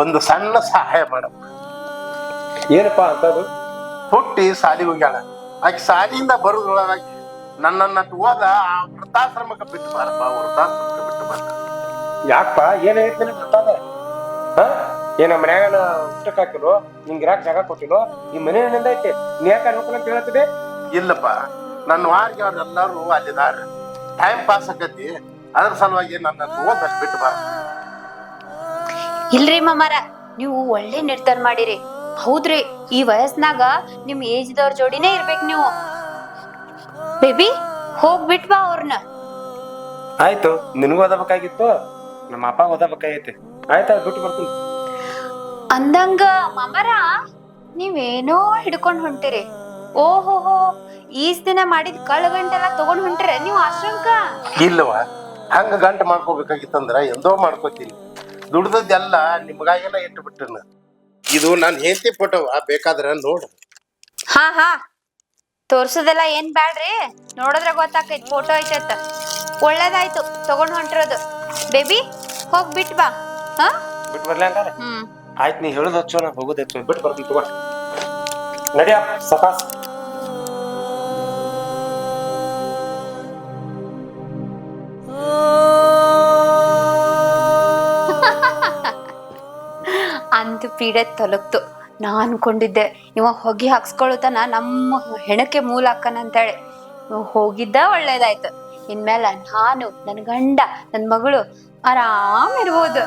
ಒಂದು ಸಣ್ಣ ಸಹಾಯ ಮಾಡಮ್ಮ. ಏನಪ್ಪಾ ಅಂತದು? ಹುಟ್ಟಿ ಸಾಲಿಗೆ ಹೋಗ್ಯಾಳ. ಆಕೆ ಸಾಲಿಯಿಂದ ಬರೋದ್ರೊಳಗಾಗಿ ನನ್ನನ್ನ ಹೋದ ಆ ವೃದ್ಧಾಶ್ರಮಕ್ಕೆ ಬಿಟ್ಟು ಬಾರಪ್ಪ, ವೃದ್ಧಾಶ್ರಮಕ್ಕೆ ಬಿಟ್ಟು ಬಾರ. ಯಾಕಪ್ಪ ಏನಾಗೈತಿ ನಿನಗೆ ಗೊತ್ತಾದ? ಏನ ಮನ್ಯಾಗ ಊಟಕ್ಕೆ ಹಾಕಿರೋ, ನಿಂಗೆ ಇರಾಕ್ ಜಾಗ ಕೊಟ್ಟಿರೋ, ಈ ಮನೆ ಏನಿಂದ ಐತಿ, ನೀ ಯಾಕೆ ಅನುಕೂಲ ಅಂತ ಹೇಳ್ತಿದೆ? ಇಲ್ಲಪ್ಪ, ನನ್ನ ವಾರಿಗೆ ಅವ್ರೆಲ್ಲರೂ ಅಲ್ಲಿದಾರ, ಟೈಮ್ ಪಾಸ್ ಆಕತಿ, ಅದ್ರ ಸಲುವಾಗಿ ನನ್ನ ಓದಷ್ಟು ಬಿಟ್ಟು ಬಾರ. ಇಲ್ರಿ ಮಾಮಾರ, ನೀವು ಒಳ್ಳೆ ನಿರ್ಧಾರ ಮಾಡಿರಿ. ಹೌದ್ರಿ, ಈ ವಯಸ್ನಾಗ ನಿಮ್ ಏಜ್ದವ್ರ ಜೋಡಿನೇ ಇರ್ಬೇಕು ನೀವು. ಬೇಬಿ ಹೋಗ್ಬಿಟ್ ಬಾ ಅವ್ರನ್ನ. ಆಯ್ತು, ನಿನಗೂ ಓದಬೇಕಾಗಿತ್ತು, ನಮ್ಮ ಅಪ್ಪ ಓದಬೇಕಾಗೈತಿ. ಆಯ್ತಾ, ಬಿಟ್ಟು ಬರ್ತೀನಿ. ಅಂದಂಗ ಮಾಮಾರ, ನೀವೇನೋ ಹಿಡ್ಕೊಂಡ್ ಹೊಂಟಿರಿ. ಓಹೋಹೋ, ಈಸ್ ದಿನ ಮಾಡಿದ ಕಳ್ಳ ಗಂಟೆಲ್ಲ ತಗೊಂಡ್ ಹೊಂಟಿರ ನೀವು ಆಶ್ರಮಕ್ಕ? ಇಲ್ಲವ, ಹಂಗ ಗಂಟು ಮಾಡ್ಕೋಬೇಕಾಗಿತ್ತಂದ್ರ ಎಂದೋ ಮಾಡ್ಕೋತೀನಿ. ದುಡ್ದದ್ದೆಲ್ಲ ನಿಮಗಾಗೆಲ್ಲ ಇಟ್ಟು ಬಿಟ್ಟನ. ಇದು ನಾನು ಹೆಂಡತಿ ಫೋಟೋವ, ಬೇಕಾದ್ರ ನೋಡು. ಹಾ ಹಾ, ತೋರ್ಸೋದೆಲ್ಲ ಏನ್ ಬ್ಯಾಡ್ರಿ, ನೋಡಿದ್ರ ಗೊತ್ತಾಕೈತಿ ಫೋಟೋ ಐತತ್ತ. ಒಳ್ಳೇದಾಯ್ತು ತಗೊಂಡ್ ಹೊಂಟಿರೋದು. ಬೇಬಿ ಹೋಗ್ ಬಿಟ್ ಬಾ. ಹಾ, ಬಿಟ್ಟು ಬರ್ಲಿ ಹಂಗಾರ? ಆಯ್ತು, ನೀ ಹೇಳುದು ಹಚ್ಚು, ನಾ ಹೋಗುದು ಹೆಚ್ಚು. ಬಿಟ್ಟು ಬರ್ತೀನಿ ತಗೋ. ನಡಿಯ ಸಕಾಸ್. ಅಂದು ಪೀಡೆ ತೊಲಗ್ತು. ನಾ ಅನ್ಕೊಂಡಿದ್ದೆ ಇವ ಹೊಗೆ ಹಾಕ್ಸ್ಕೊಳತನ ನಮ್ಮ ಹೆಣಕ್ಕೆ ಮೂಲ ಹಾಕನ ಅಂತೇಳಿ. ಹೋಗಿದ್ದ ಒಳ್ಳೇದಾಯ್ತು. ಇನ್ಮೇಲೆ ನಾನು, ನನ್ನ ಗಂಡ, ನನ್ನ ಮಗಳು ಆರಾಮ್ ಇರ್ಬೋದು.